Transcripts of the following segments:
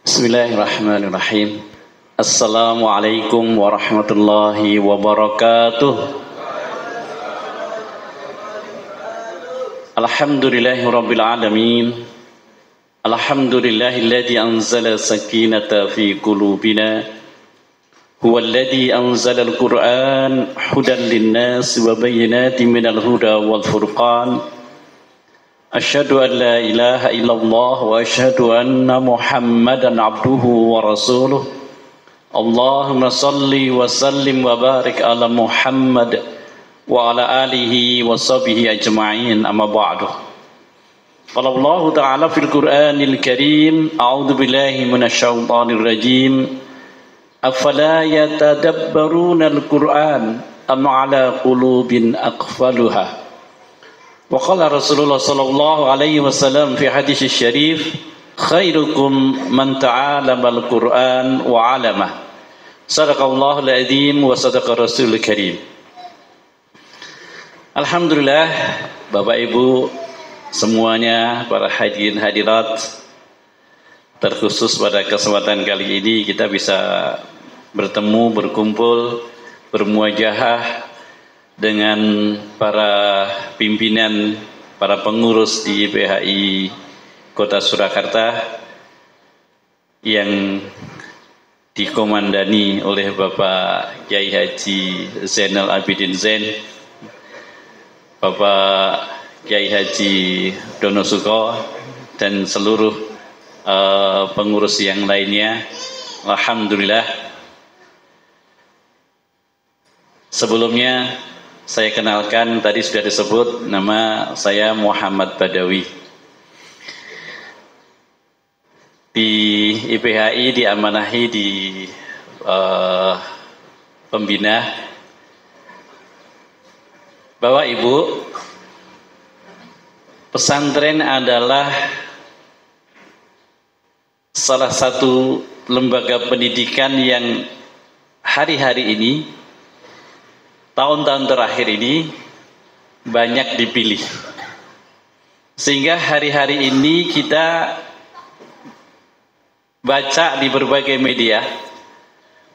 Bismillahirrahmanirrahim. Assalamualaikum warahmatullahi wabarakatuh. Alhamdulillahirabbil alamin. Alhamdulillahilladzi anzala sakinata fi qulubina. Huwallazi anzalal Qur'an hudan lin-nas wa bayyinatin minal huda wal furqan. Asyhadu an la ilaha illallah wa asyhadu anna Muhammadan abduhu wa rasuluh. Allahumma salli wa sallim wa barik ala Muhammad wa ala alihi wa sahbihi ajma'in, amma ba'du. Qala Allah ta'ala fil Qur'anil Karim, a'udzu billahi minasyaitonir rajim. Afala yatadabbaruna al-Qur'an am ala qulubin aqfaluha. Wa qala Rasulullah sallallahu alaihi wasallam fi hadis syarif, khairukum man ta'alamal Qur'an wa 'alama. Sadaqallahul adzim wa sadaqa Rasulul Karim. Alhamdulillah, Bapak Ibu semuanya, para hadirin hadirat, terkhusus pada kesempatan kali ini kita bisa bertemu, berkumpul, bermuajahah dengan para pimpinan, para pengurus di YPHI Kota Surakarta yang dikomandani oleh Bapak Kiai Haji Zainal Abidin Zain, Bapak Kiai Haji Donosuko, dan seluruh pengurus yang lainnya. Alhamdulillah. Sebelumnya saya kenalkan, tadi sudah disebut nama saya Muhammad Badawi. Di IPHI diamanahi di pembina. Bapak Ibu, pesantren adalah salah satu lembaga pendidikan yang hari-hari ini, tahun-tahun terakhir ini banyak dipilih, sehingga hari-hari ini kita baca di berbagai media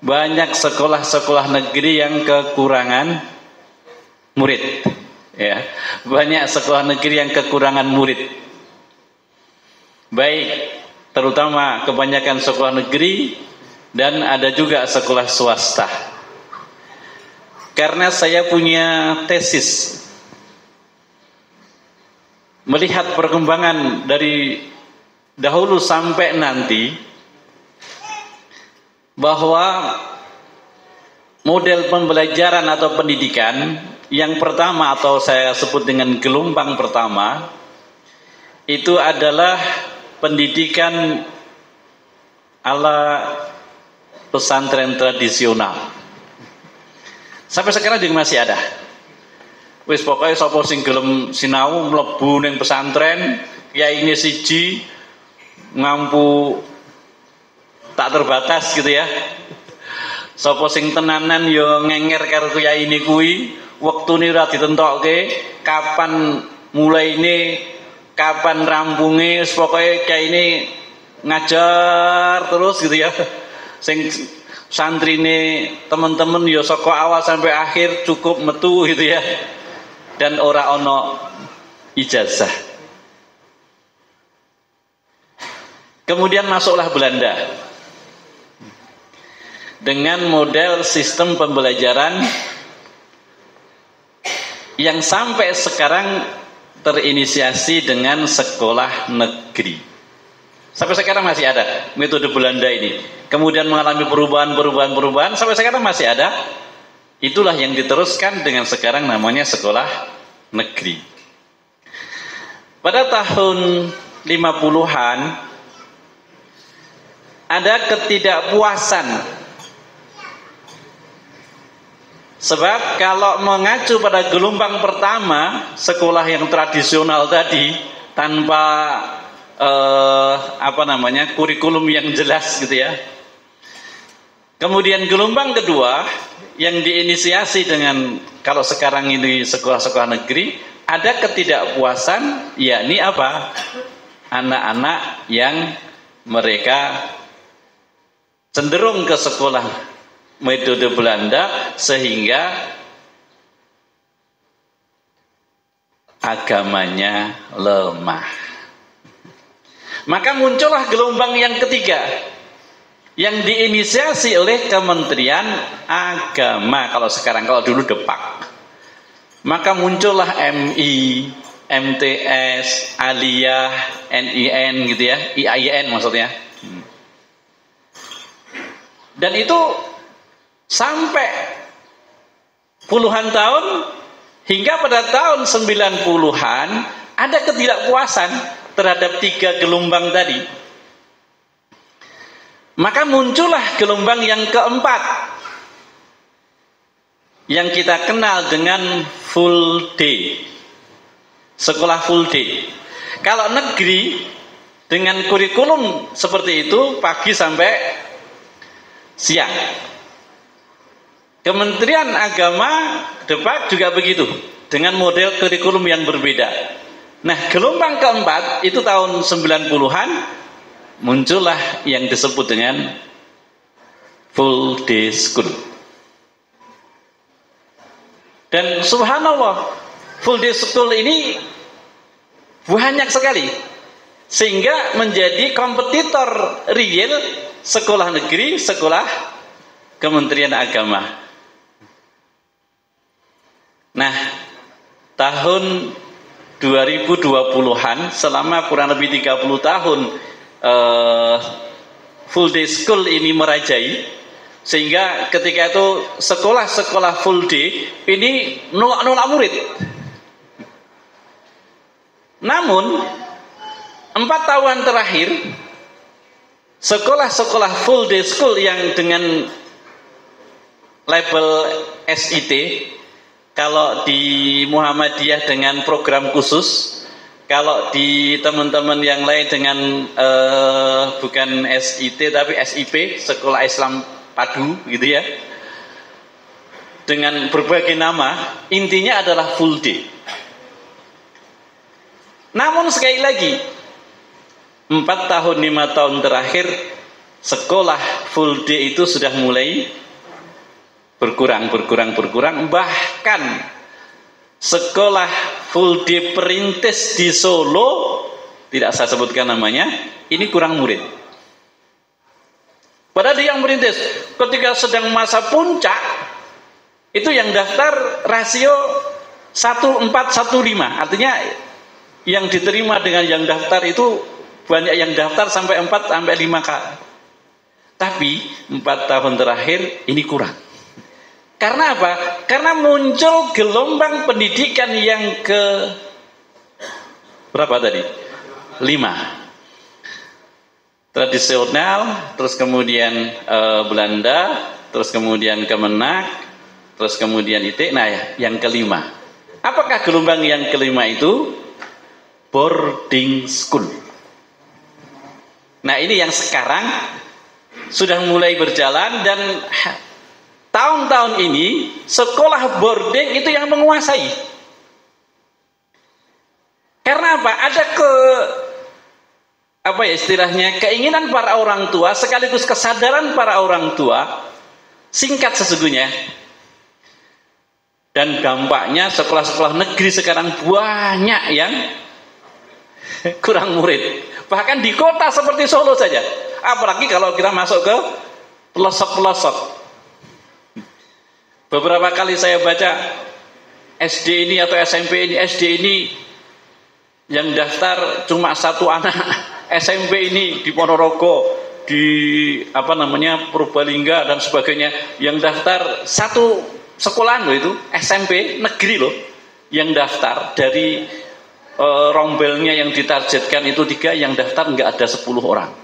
banyak sekolah-sekolah negeri yang kekurangan murid, ya, banyak sekolah negeri yang kekurangan murid, baik terutama kebanyakan sekolah negeri dan ada juga sekolah swasta. Karena saya punya tesis melihat perkembangan dari dahulu sampai nanti, bahwa model pembelajaran atau pendidikan yang pertama, atau saya sebut dengan gelombang pertama, itu adalah pendidikan ala pesantren tradisional. Sampai sekarang juga masih ada. Wis pokoknya sapa sing gelem sinau mlebu ning pesantren, kiyaine siji ngampu tak terbatas gitu ya. Sapa sing tenanan yo ngenger karo kiyaine kuwi, wektune ora ditentokke, kapan mulaine, kapan rampunge, wis pokoke kiyaine ngajar terus gitu ya. Sing santrine teman-teman ya saka awal sampai akhir cukup metu gitu ya, dan ora ono ijazah. Kemudian masuklah Belanda dengan model sistem pembelajaran yang sampai sekarang terinisiasi dengan sekolah negeri. Sampai sekarang masih ada metode Belanda ini. Kemudian mengalami perubahan sampai sekarang masih ada. Itulah yang diteruskan dengan sekarang namanya sekolah negeri. Pada tahun 50-an ada ketidakpuasan. Sebab kalau mengacu pada gelombang pertama, sekolah yang tradisional tadi tanpa kurikulum yang jelas gitu ya. Kemudian gelombang kedua yang diinisiasi dengan, kalau sekarang ini sekolah-sekolah negeri, ada ketidakpuasan, yakni apa? Anak-anak yang mereka cenderung ke sekolah metode Belanda sehingga agamanya lemah. Maka muncullah gelombang yang ketiga yang diinisiasi oleh Kementerian Agama. Kalau sekarang, kalau dulu Depak. Maka muncullah MI, MTS, Aliyah, NIN gitu ya, IAIN maksudnya. Dan itu sampai puluhan tahun hingga pada tahun 90-an ada ketidakpuasan terhadap tiga gelombang tadi. Maka muncullah gelombang yang keempat yang kita kenal dengan full day. Sekolah full day. Kalau negeri dengan kurikulum seperti itu pagi sampai siang. Kementerian Agama Depak juga begitu dengan model kurikulum yang berbeda. Nah, gelombang keempat itu tahun 90-an muncullah yang disebut dengan full day school. Dan subhanallah, full day school ini banyak sekali sehingga menjadi kompetitor real sekolah negeri, sekolah Kementerian Agama. Nah, tahun 2020-an selama kurang lebih 30 tahun full day school ini merajai, sehingga ketika itu sekolah-sekolah full day ini nolak murid. Namun 4 tahun terakhir sekolah-sekolah full day school yang dengan label SIT, kalau di Muhammadiyah dengan program khusus, kalau di teman-teman yang lain dengan bukan SIT tapi SIP, Sekolah Islam Padu gitu ya, dengan berbagai nama, intinya adalah full day. Namun sekali lagi 4 tahun 5 tahun terakhir sekolah full day itu sudah mulai berkurang, bahkan sekolah full day perintis di Solo, tidak saya sebutkan namanya, ini kurang murid. Padahal dia yang merintis ketika sedang masa puncak itu yang daftar rasio 1415, artinya yang diterima dengan yang daftar itu banyak yang daftar sampai 4 sampai 5 kali. Tapi 4 tahun terakhir ini kurang. Karena apa? Karena muncul gelombang pendidikan yang ke berapa tadi? 5. Tradisional, terus kemudian Belanda, terus kemudian Kemenak, terus kemudian IT. Nah, yang kelima. Apakah gelombang yang kelima itu? Boarding school. Nah, ini yang sekarang sudah mulai berjalan, dan tahun-tahun ini sekolah boarding itu yang menguasai. Karena apa? Ada istilahnya, keinginan para orang tua sekaligus kesadaran para orang tua, singkat sesungguhnya. Dan dampaknya sekolah-sekolah negeri sekarang banyak yang kurang murid. Bahkan di kota seperti Solo saja. Apalagi kalau kita masuk ke pelosok-pelosok. Beberapa kali saya baca SD ini atau SMP ini, SD ini yang daftar cuma 1 anak, SMP ini di Ponorogo, di Purbalingga dan sebagainya, yang daftar 1 sekolahan loh, itu SMP negeri loh, yang daftar dari rombelnya yang ditargetkan itu 3, yang daftar nggak ada 10 orang.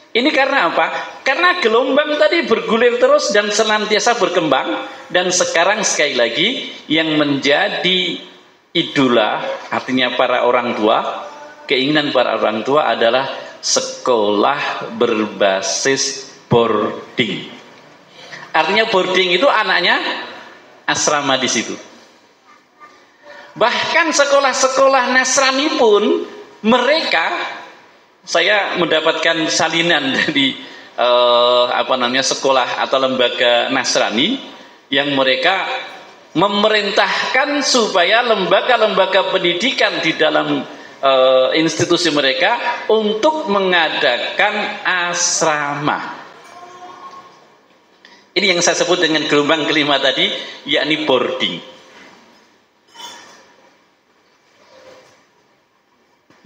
Ini karena apa? Karena gelombang tadi bergulir terus dan senantiasa berkembang. Dan sekarang sekali lagi yang menjadi idola, artinya para orang tua, keinginan para orang tua adalah sekolah berbasis boarding. Artinya boarding itu anaknya asrama di situ. Bahkan sekolah-sekolah Nasrani pun mereka, saya mendapatkan salinan dari sekolah atau lembaga Nasrani yang mereka memerintahkan supaya lembaga-lembaga pendidikan di dalam institusi mereka untuk mengadakan asrama. Ini yang saya sebut dengan gelombang kelima tadi, yakni boarding.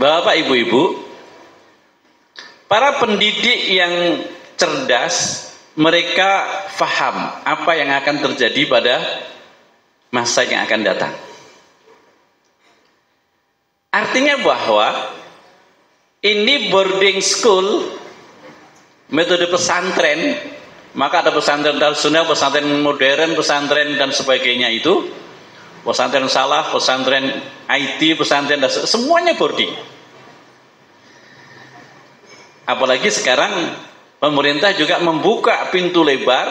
Bapak, Ibu-ibu, para pendidik yang cerdas, mereka faham apa yang akan terjadi pada masa yang akan datang. Artinya bahwa ini boarding school, metode pesantren, maka ada pesantren tradisional, pesantren modern, pesantren dan sebagainya itu, pesantren salaf, pesantren IT, pesantren, semuanya boarding. Apalagi sekarang pemerintah juga membuka pintu lebar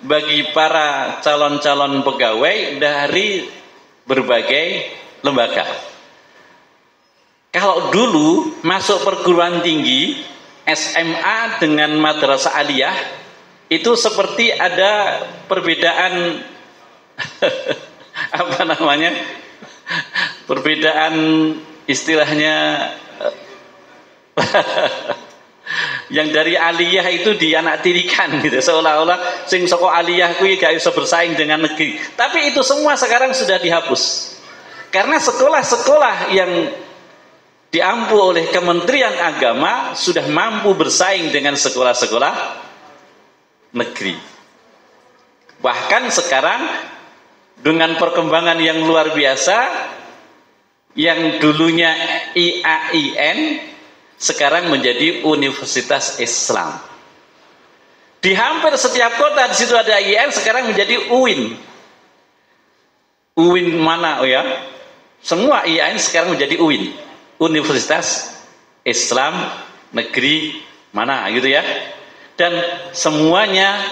bagi para calon-calon pegawai dari berbagai lembaga. Kalau dulu masuk perguruan tinggi SMA dengan madrasah aliyah itu seperti ada perbedaan perbedaan istilahnya yang dari aliyah itu dianaktirikan gitu, seolah-olah sing soko aliyah kuwi gak bisa bersaing dengan negeri. Tapi itu semua sekarang sudah dihapus karena sekolah-sekolah yang diampu oleh Kementerian Agama sudah mampu bersaing dengan sekolah-sekolah negeri. Bahkan sekarang dengan perkembangan yang luar biasa, yang dulunya IAIN sekarang menjadi Universitas Islam. Di hampir setiap kota di situ ada IAIN, sekarang menjadi UIN. UIN mana? Oh ya, semua IAIN sekarang menjadi UIN, Universitas Islam Negeri mana gitu ya. Dan semuanya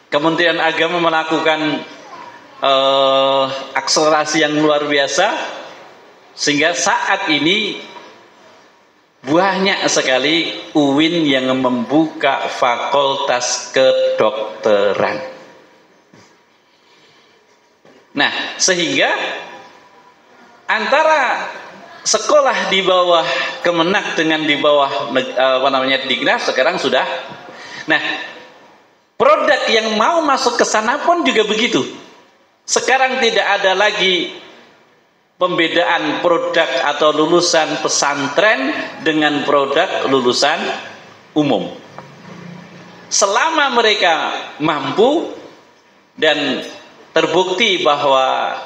Kementerian Agama melakukan akselerasi yang luar biasa sehingga saat ini banyak sekali UIN yang membuka fakultas kedokteran. Nah, sehingga antara sekolah di bawah Kemenak dengan di bawah Diknas sekarang sudah. Nah, produk yang mau masuk ke sana pun juga begitu. Sekarang tidak ada lagi pembedaan produk atau lulusan pesantren dengan produk lulusan umum. Selama mereka mampu dan terbukti bahwa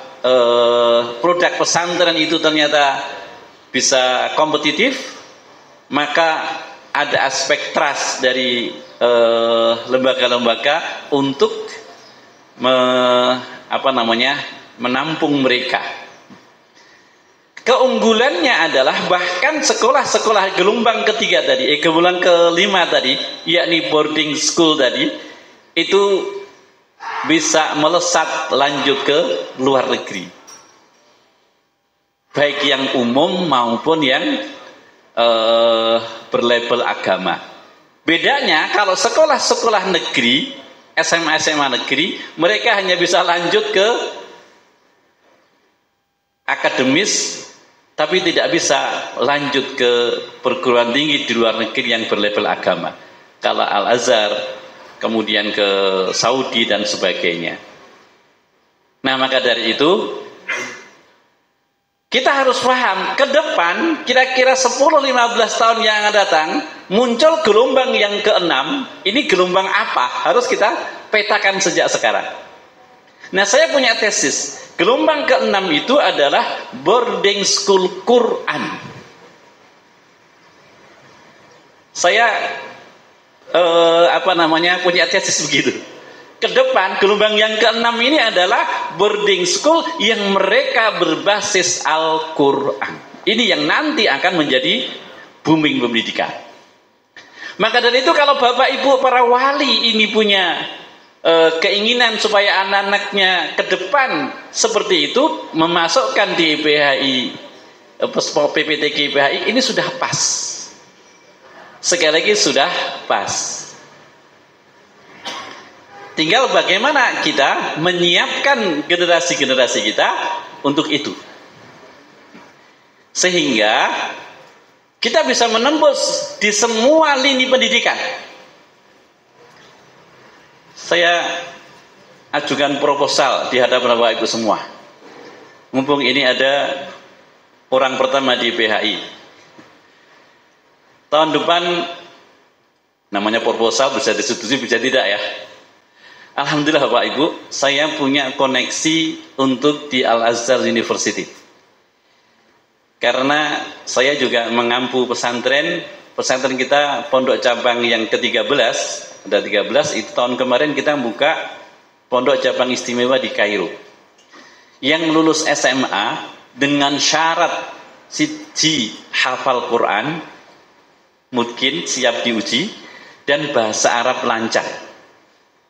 produk pesantren itu ternyata bisa kompetitif, maka ada aspek trust dari lembaga-lembaga untuk menampung mereka. Keunggulannya adalah bahkan sekolah-sekolah gelombang ketiga tadi, gelombang kelima tadi, yakni boarding school tadi, itu bisa melesat lanjut ke luar negeri. Baik yang umum maupun yang berlabel agama. Bedanya kalau sekolah-sekolah negeri, SMA negeri, mereka hanya bisa lanjut ke akademis, tapi tidak bisa lanjut ke perguruan tinggi di luar negeri yang berlabel agama. Kalau Al-Azhar, kemudian ke Saudi dan sebagainya. Nah, maka dari itu kita harus paham ke depan kira-kira 10-15 tahun yang akan datang muncul gelombang yang keenam. Ini gelombang apa? Harus kita petakan sejak sekarang. Nah, saya punya tesis. Gelombang keenam itu adalah boarding school Quran. Saya punya tesis begitu. Ke depan gelombang yang keenam ini adalah boarding school yang mereka berbasis Al-Quran. Ini yang nanti akan menjadi booming pendidikan. Maka dari itu kalau Bapak Ibu para wali ini punya keinginan supaya anak-anaknya ke depan seperti itu, memasukkan di PPTK PPHI ini sudah pas. sekali lagi sudah pas. Tinggal bagaimana kita menyiapkan generasi-generasi kita untuk itu. Sehingga kita bisa menembus di semua lini pendidikan. Saya ajukan proposal di hadapan Bapak Ibu semua. Mumpung ini ada orang pertama di PHI. Tahun depan, namanya proposal, bisa disetujui bisa tidak ya. Alhamdulillah Bapak Ibu, saya punya koneksi untuk di Al-Azhar University. Karena saya juga mengampu pesantren kita pondok cabang yang ke-13, ada 13, itu tahun kemarin kita buka pondok cabang istimewa di Kairo. Yang lulus SMA dengan syarat siji hafal Quran, mungkin siap diuji, dan bahasa Arab lancar.